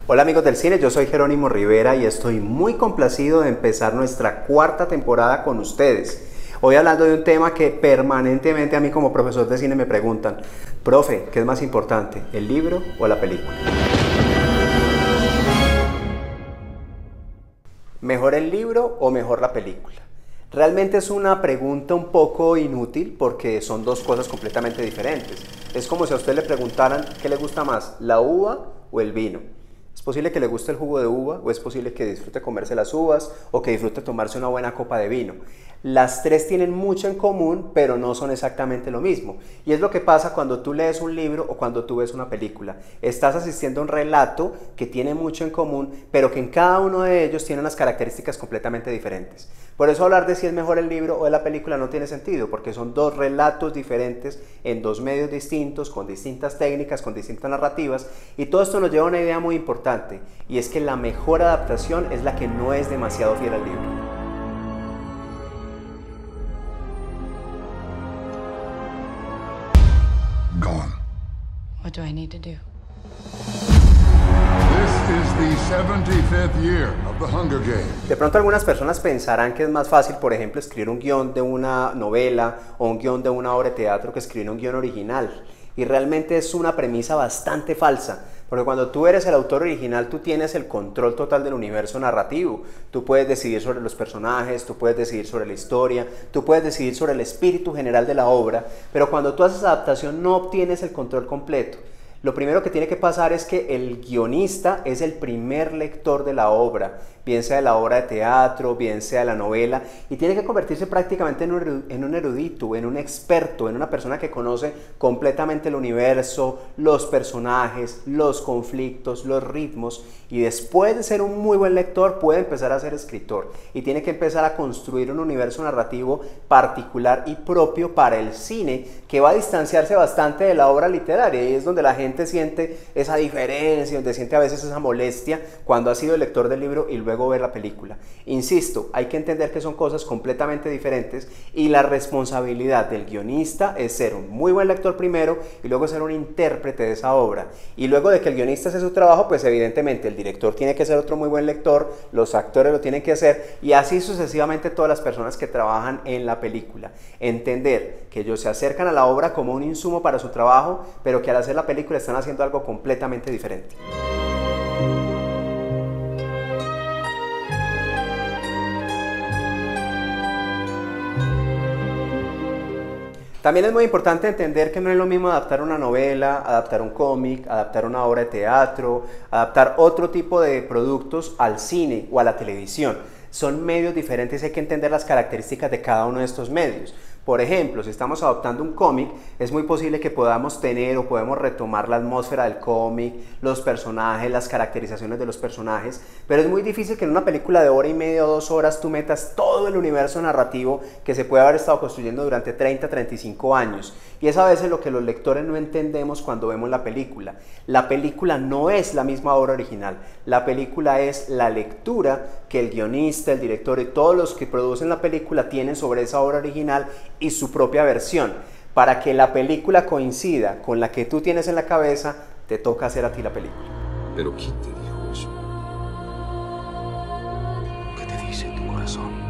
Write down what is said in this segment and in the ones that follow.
Hola amigos del cine, yo soy Jerónimo Rivera y estoy muy complacido de empezar nuestra cuarta temporada con ustedes. Hoy hablando de un tema que permanentemente a mí como profesor de cine me preguntan: profe, ¿qué es más importante, el libro o la película? ¿Mejor el libro o mejor la película? Realmente es una pregunta un poco inútil porque son dos cosas completamente diferentes. Es como si a usted le preguntaran qué le gusta más, la uva o el vino. ¿Es posible que le guste el jugo de uva o es posible que disfrute comerse las uvas o que disfrute tomarse una buena copa de vino? Las tres tienen mucho en común, pero no son exactamente lo mismo. Y es lo que pasa cuando tú lees un libro o cuando tú ves una película. Estás asistiendo a un relato que tiene mucho en común, pero que en cada uno de ellos tiene unas características completamente diferentes. Por eso hablar de si es mejor el libro o la película no tiene sentido, porque son dos relatos diferentes en dos medios distintos, con distintas técnicas, con distintas narrativas, y todo esto nos lleva a una idea muy importante, y es que la mejor adaptación es la que no es demasiado fiel al libro. Gone. What do I need to do? This is the 75th year of the Hunger Games. De pronto algunas personas pensarán que es más fácil, por ejemplo, escribir un guión de una novela o un guión de una obra de teatro que escribir un guión original. Y realmente es una premisa bastante falsa, porque cuando tú eres el autor original, tú tienes el control total del universo narrativo. Tú puedes decidir sobre los personajes, tú puedes decidir sobre la historia, tú puedes decidir sobre el espíritu general de la obra, pero cuando tú haces adaptación no obtienes el control completo. Lo primero que tiene que pasar es que el guionista es el primer lector de la obra, bien sea de la obra de teatro, bien sea de la novela, y tiene que convertirse prácticamente en un erudito, en un experto, en una persona que conoce completamente el universo, los personajes, los conflictos, los ritmos, y después de ser un muy buen lector puede empezar a ser escritor, y tiene que empezar a construir un universo narrativo particular y propio para el cine, que va a distanciarse bastante de la obra literaria, y es donde la gente siente esa diferencia, donde siente a veces esa molestia cuando ha sido el lector del libro y luego ver la película. Insisto, hay que entender que son cosas completamente diferentes y la responsabilidad del guionista es ser un muy buen lector primero y luego ser un intérprete de esa obra. Y luego de que el guionista hace su trabajo, pues evidentemente el director tiene que ser otro muy buen lector, los actores lo tienen que hacer y así sucesivamente todas las personas que trabajan en la película. Entender que ellos se acercan a la obra como un insumo para su trabajo, pero que al hacer la película están haciendo algo completamente diferente. También es muy importante entender que no es lo mismo adaptar una novela, adaptar un cómic, adaptar una obra de teatro, adaptar otro tipo de productos al cine o a la televisión. Son medios diferentes y hay que entender las características de cada uno de estos medios. Por ejemplo, si estamos adaptando un cómic, es muy posible que podamos tener o podemos retomar la atmósfera del cómic, los personajes, las caracterizaciones de los personajes, pero es muy difícil que en una película de hora y media o 2 horas tú metas todo el universo narrativo que se puede haber estado construyendo durante 30, 35 años. Y es a veces lo que los lectores no entendemos cuando vemos la película. La película no es la misma obra original, la película es la lectura que el guionista, el director y todos los que producen la película tienen sobre esa obra original y su propia versión. Para que la película coincida con la que tú tienes en la cabeza, te toca hacer a ti la película. ¿Pero quién te dijo eso? ¿Qué te dice tu corazón?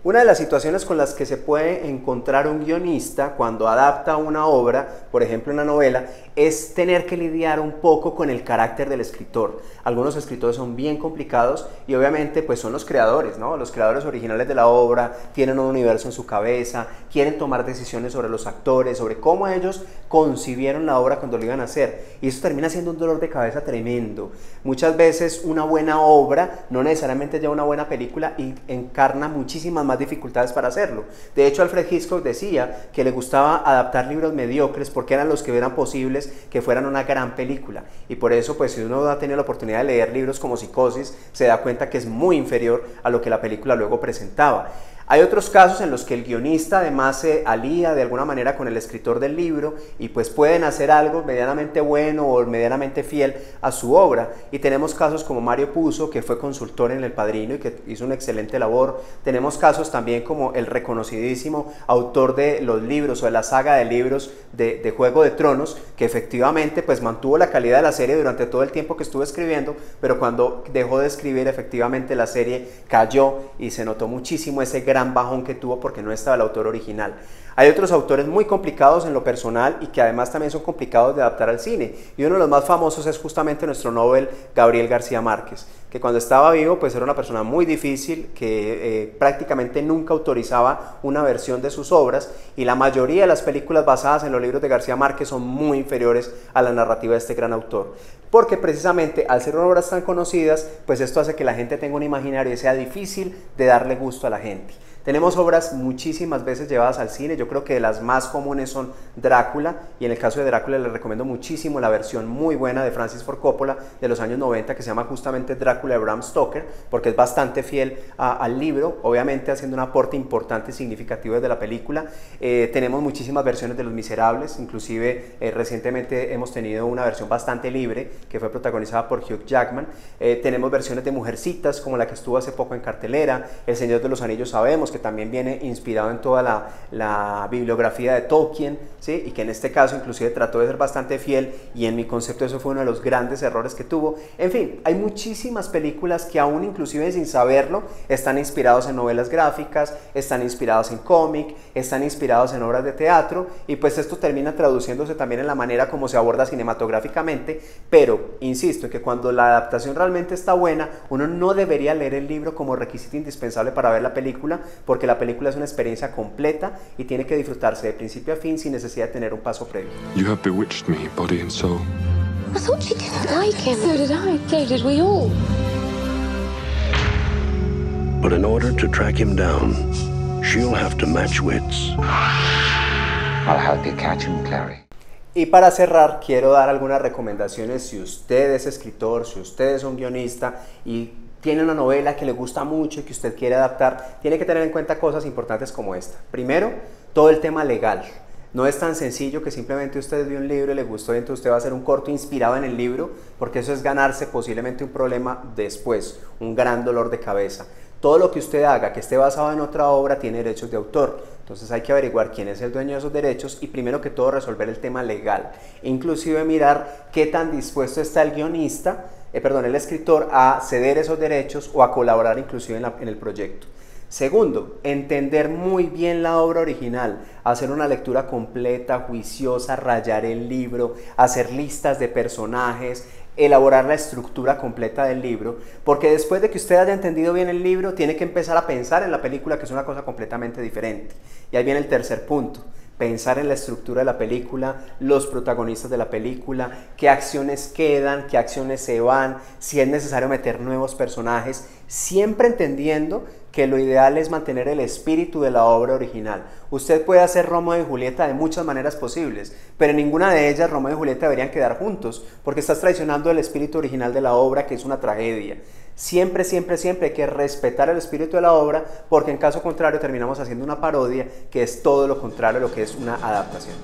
Una de las situaciones con las que se puede encontrar un guionista cuando adapta una obra, por ejemplo una novela, es tener que lidiar un poco con el carácter del escritor. Algunos escritores son bien complicados y obviamente pues son los creadores, ¿no? Los creadores originales de la obra tienen un universo en su cabeza, quieren tomar decisiones sobre los actores, sobre cómo ellos concibieron la obra cuando lo iban a hacer, y eso termina siendo un dolor de cabeza tremendo. Muchas veces una buena obra no necesariamente lleva una buena película y encarna muchísimas más dificultades para hacerlo. De hecho, Alfred Hitchcock decía que le gustaba adaptar libros mediocres porque eran los que eran posibles que fueran una gran película, y por eso pues si uno ha tenido la oportunidad de leer libros como Psicosis, se da cuenta que es muy inferior a lo que la película luego presentaba. Hay otros casos en los que el guionista además se alía de alguna manera con el escritor del libro y pues pueden hacer algo medianamente bueno o medianamente fiel a su obra. Y tenemos casos como Mario Puzo, que fue consultor en El Padrino y que hizo una excelente labor. Tenemos casos también como el reconocidísimo autor de los libros o de la saga de libros de Juego de Tronos, que efectivamente pues mantuvo la calidad de la serie durante todo el tiempo que estuvo escribiendo, pero cuando dejó de escribir efectivamente la serie cayó y se notó muchísimo ese gran bajón que tuvo porque no estaba el autor original. Hay otros autores muy complicados en lo personal y que además también son complicados de adaptar al cine, y uno de los más famosos es justamente nuestro Nobel Gabriel García Márquez, que cuando estaba vivo pues era una persona muy difícil, que prácticamente nunca autorizaba una versión de sus obras, y la mayoría de las películas basadas en los libros de García Márquez son muy inferiores a la narrativa de este gran autor, porque precisamente al ser obras tan conocidas pues esto hace que la gente tenga un imaginario y sea difícil de darle gusto a la gente. Tenemos obras muchísimas veces llevadas al cine, yo creo que de las más comunes son Drácula, y en el caso de Drácula les recomiendo muchísimo la versión muy buena de Francis Ford Coppola de los años 90 que se llama justamente Drácula de Bram Stoker, porque es bastante fiel al libro, obviamente haciendo un aporte importante y significativo desde la película. Tenemos muchísimas versiones de Los Miserables, inclusive recientemente hemos tenido una versión bastante libre que fue protagonizada por Hugh Jackman. Tenemos versiones de Mujercitas como la que estuvo hace poco en cartelera. El Señor de los Anillos sabemos que también viene inspirado en toda la bibliografía de Tolkien, ¿sí? Y que en este caso inclusive trató de ser bastante fiel, y en mi concepto eso fue uno de los grandes errores que tuvo. En fin, hay muchísimas películas que aún inclusive sin saberlo están inspirados en novelas gráficas, están inspirados en cómic, están inspirados en obras de teatro, y pues esto termina traduciéndose también en la manera como se aborda cinematográficamente, pero insisto en que cuando la adaptación realmente está buena, uno no debería leer el libro como requisito indispensable para ver la película, porque la película es una experiencia completa y tiene que disfrutarse de principio a fin sin necesidad de tener un paso previo. You have bewitched me, body and soul. I thought she didn't like him. So did I. So did we all. But in order to track him down, she'll have to match wits. I'll help you catch him, Clary. Y para cerrar, quiero dar algunas recomendaciones si usted es escritor, si usted es un guionista y tiene una novela que le gusta mucho y que usted quiere adaptar. Tiene que tener en cuenta cosas importantes como esta. Primero, todo el tema legal. No es tan sencillo que simplemente usted vio un libro y le gustó y entonces usted va a hacer un corto inspirado en el libro, porque eso es ganarse posiblemente un problema después, un gran dolor de cabeza. Todo lo que usted haga que esté basado en otra obra tiene derechos de autor, entonces hay que averiguar quién es el dueño de esos derechos y primero que todo resolver el tema legal, inclusive mirar qué tan dispuesto está el guionista, el escritor, a ceder esos derechos o a colaborar inclusive en el proyecto. Segundo, entender muy bien la obra original, hacer una lectura completa, juiciosa, rayar el libro, hacer listas de personajes, elaborar la estructura completa del libro, porque después de que usted haya entendido bien el libro, tiene que empezar a pensar en la película, que es una cosa completamente diferente. Y ahí viene el tercer punto. Pensar en la estructura de la película, los protagonistas de la película, qué acciones quedan, qué acciones se van, si es necesario meter nuevos personajes, siempre entendiendo que lo ideal es mantener el espíritu de la obra original. Usted puede hacer Romeo y Julieta de muchas maneras posibles, pero en ninguna de ellas Romeo y Julieta deberían quedar juntos, porque estás traicionando el espíritu original de la obra, que es una tragedia. Siempre, siempre, siempre hay que respetar el espíritu de la obra, porque en caso contrario terminamos haciendo una parodia, que es todo lo contrario a lo que es una adaptación.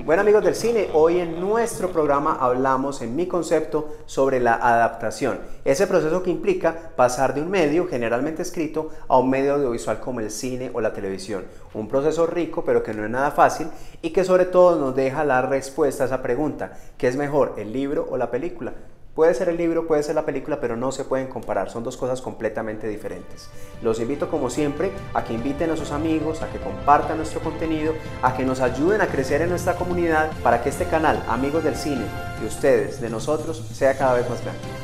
Bueno, amigos del cine, hoy en nuestro programa hablamos en Mi Concepto sobre la adaptación, ese proceso que implica pasar de un medio generalmente escrito a un medio audiovisual como el cine o la televisión, un proceso rico pero que no es nada fácil y que sobre todo nos deja la respuesta a esa pregunta: ¿qué es mejor, el libro o la película? Puede ser el libro, puede ser la película, pero no se pueden comparar, son dos cosas completamente diferentes. Los invito como siempre a que inviten a sus amigos, a que compartan nuestro contenido, a que nos ayuden a crecer en nuestra comunidad para que este canal, Amigos del Cine, de ustedes, de nosotros, sea cada vez más grande.